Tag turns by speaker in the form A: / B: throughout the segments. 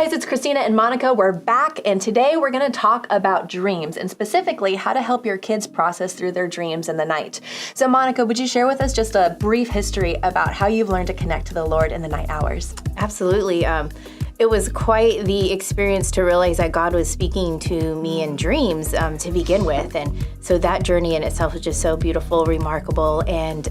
A: guys, it's Christina and Monica. We're back, and today we're going to talk about dreams, and specifically how to help your kids process through their dreams in the night. So Monica, would you share with us just a brief history about how you've learned to connect to the Lord in the night hours?
B: Absolutely. It was quite the experience to realize that God was speaking to me in dreams to begin with. And so that journey in itself was just so beautiful, remarkable. And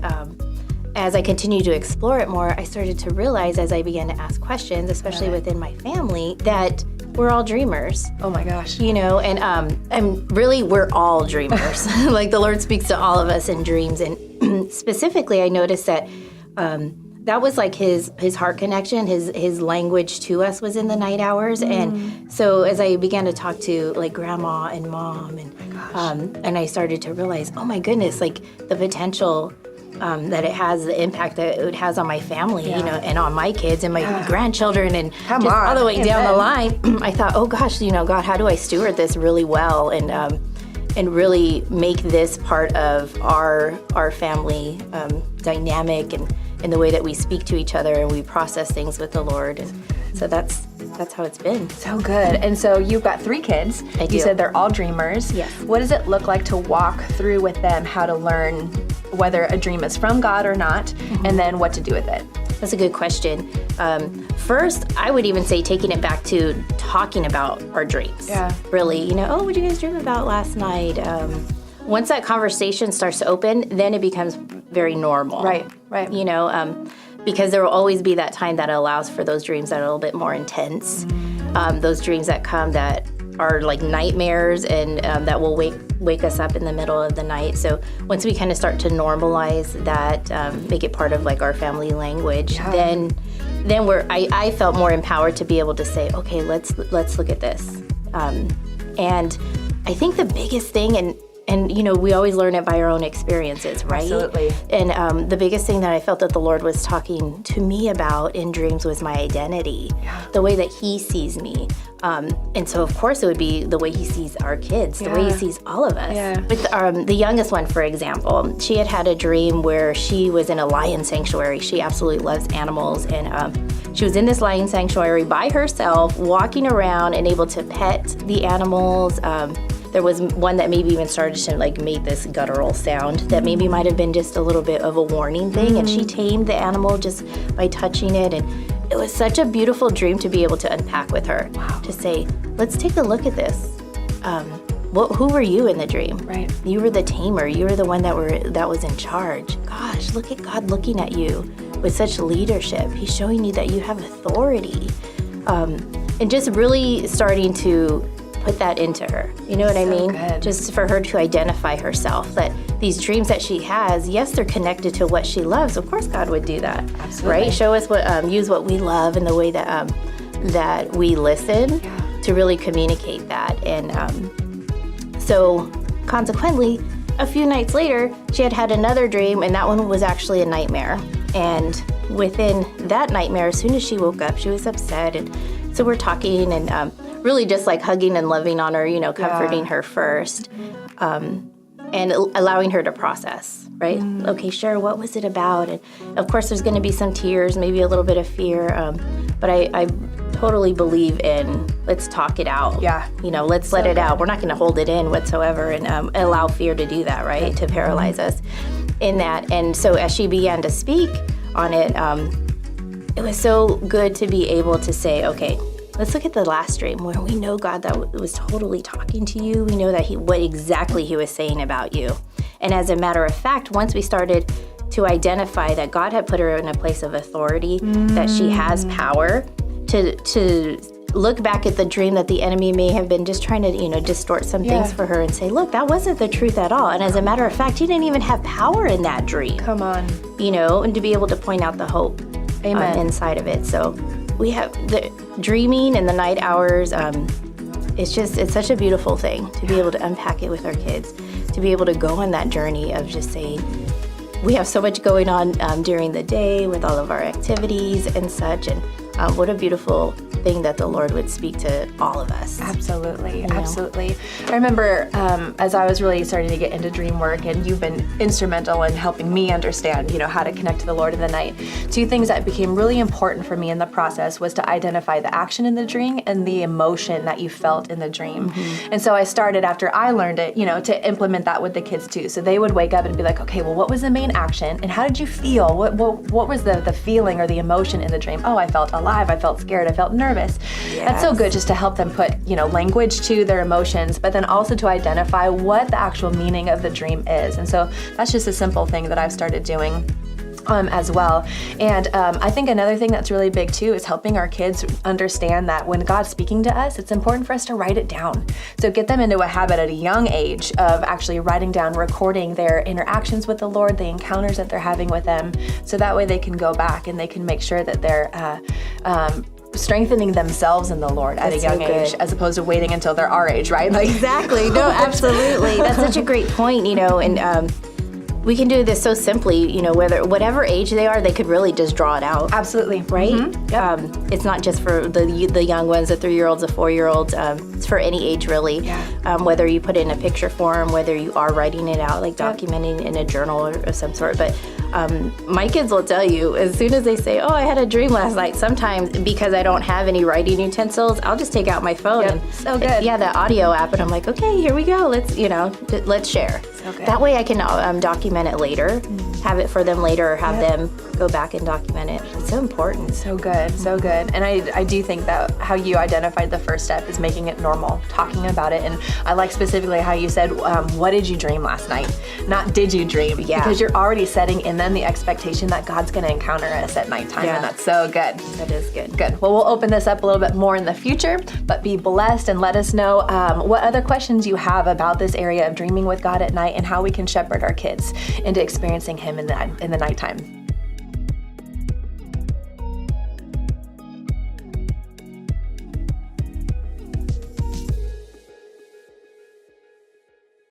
B: as I continued to explore it more, I started to realize as I began to ask questions, especially within my family, that we're all dreamers.
A: Oh my gosh.
B: You know, and really we're all dreamers. Like the Lord speaks to all of us in dreams. And specifically, I noticed that that was like his heart connection, his language to us was in the night hours. And so as I began to talk to like grandma and mom and I started to realize, oh my goodness, like the potential that it has, the impact that it has on my family, you know, and on my kids and my grandchildren and all the way down the line. I thought, oh gosh, you know, God, how do I steward this really well and really make this part of our family dynamic and in the way that we speak to each other and we process things with the Lord. And so that's how it's been.
A: So good. And so you've got 3 kids.
B: I do.
A: You said they're all dreamers.
B: Yes.
A: What does it look like to walk through with them how to learn whether a dream is from God or not, and then what to do with it?
B: That's a good question. First, I would even say taking it back to talking about our dreams.
A: Yeah.
B: Really, you know, oh, what did you guys dream about last night? Once that conversation starts to open, then it becomes very normal.
A: Right.
B: You know, because there will always be that time that allows for those dreams that are a little bit more intense. Those dreams that come that are like nightmares and that will wake us up in the middle of the night. So once we kind of start to normalize that, make it part of like our family language, then I felt more empowered to be able to say, okay, let's look at this. And I think the biggest thing, and you know, we always learn it by our own experiences, right?
A: Absolutely.
B: And the biggest thing that I felt that the Lord was talking to me about in dreams was my identity, the way that He sees me. And so, of course, it would be the way He sees our kids, the way He sees all of us.
A: Yeah.
B: With the youngest one, for example, she had a dream where she was in a lion sanctuary. She absolutely loves animals. And she was in this lion sanctuary by herself, walking around and able to pet the animals. There was one that maybe even started to like make this guttural sound that maybe might have been just a little bit of a warning thing. And she tamed the animal just by touching it. And it was such a beautiful dream to be able to unpack with her.
A: Wow.
B: To say, let's take a look at this. Who were you in the dream?
A: Right.
B: You were the tamer. You were the one that was in charge. Gosh, look at God looking at you with such leadership. He's showing you that you have authority. And just really starting to put that into her. You know what I mean?
A: Good.
B: Just for her to identify herself, that these dreams that she has, yes, they're connected to what she loves. Of course, God would do that.
A: Absolutely.
B: Right? Show us use what we love and the way that that we listen to really communicate that. And so consequently, a few nights later, she had another dream, and that one was actually a nightmare. And within that nightmare, as soon as she woke up, she was upset. And so we're talking and really just like hugging and loving on her, you know, comforting her first, and allowing her to process, right? Okay, sure, what was it about? And of course, there's going to be some tears, maybe a little bit of fear, but I totally believe in let's talk it out.
A: Yeah.
B: You know, let's let it out. We're not going to hold it in whatsoever and allow fear to do that, right? To paralyze us in that. And so as she began to speak on it, it was so good to be able to say, okay, let's look at the last dream where we know God that was totally talking to you. We know that what exactly He was saying about you. And as a matter of fact, once we started to identify that God had put her in a place of authority, that she has power to look back at the dream that the enemy may have been just trying to, you know, distort some things for her and say, look, that wasn't the truth at all. And as a matter of fact, he didn't even have power in that dream.
A: Come on.
B: You know, and to be able to point out the hope inside of it. So we have the dreaming in the night hours. It's such a beautiful thing to be able to unpack it with our kids, to be able to go on that journey of just saying, we have so much going on during the day with all of our activities and such. And what a beautiful thing that the Lord would speak to all of us.
A: Absolutely, absolutely. I remember as I was really starting to get into dream work, and you've been instrumental in helping me understand, how to connect to the Lord in the night. Two things that became really important for me in the process was to identify the action in the dream and the emotion that you felt in the dream. And so I started, after I learned it, to implement that with the kids too. So they would wake up and be like, okay, well, what was the main action, and how did you feel? What was the feeling or the emotion in the dream? Oh, I felt alive, I felt scared, I felt nervous.
B: Yes.
A: That's so good, just to help them put, language to their emotions, but then also to identify what the actual meaning of the dream is. And so that's just a simple thing that I've started doing as well. And I think another thing that's really big too is helping our kids understand that when God's speaking to us, it's important for us to write it down. So get them into a habit at a young age of actually writing down, recording their interactions with the Lord, the encounters that they're having with them, so that way they can go back and they can make sure that they're strengthening themselves in the Lord at a young age, as opposed to waiting until they're our age, right?
B: Exactly. No, absolutely. That's such a great point, and we can do this so simply, whatever age they are, they could really just draw it out.
A: Absolutely.
B: Right?
A: Yep.
B: It's not just for the young ones, the 3-year-olds, the 4-year-olds. It's for any age, really.
A: Yeah.
B: Whether you put it in a picture form, whether you are writing it out, like documenting in a journal or of some sort. But my kids will tell you, as soon as they say, oh, I had a dream last night, sometimes because I don't have any writing utensils, I'll just take out my phone and
A: so good.
B: the audio app, and I'm like, okay, here we go. Let's share.
A: So good.
B: That way I can document it later, have it for them later, or have them go back and document it. It's so important.
A: So good, so good. And I do think that how you identified the first step is making it normal, talking about it. And I like specifically how you said, what did you dream last night? Not did you dream?
B: Yeah.
A: Because you're already setting in them the expectation that God's going to encounter us at nighttime.
B: Yeah.
A: And that's so good.
B: That is good.
A: Good. Well, we'll open this up a little bit more in the future, but be blessed and let us know what other questions you have about this area of dreaming with God at night and how we can shepherd our kids into experiencing Him in the nighttime.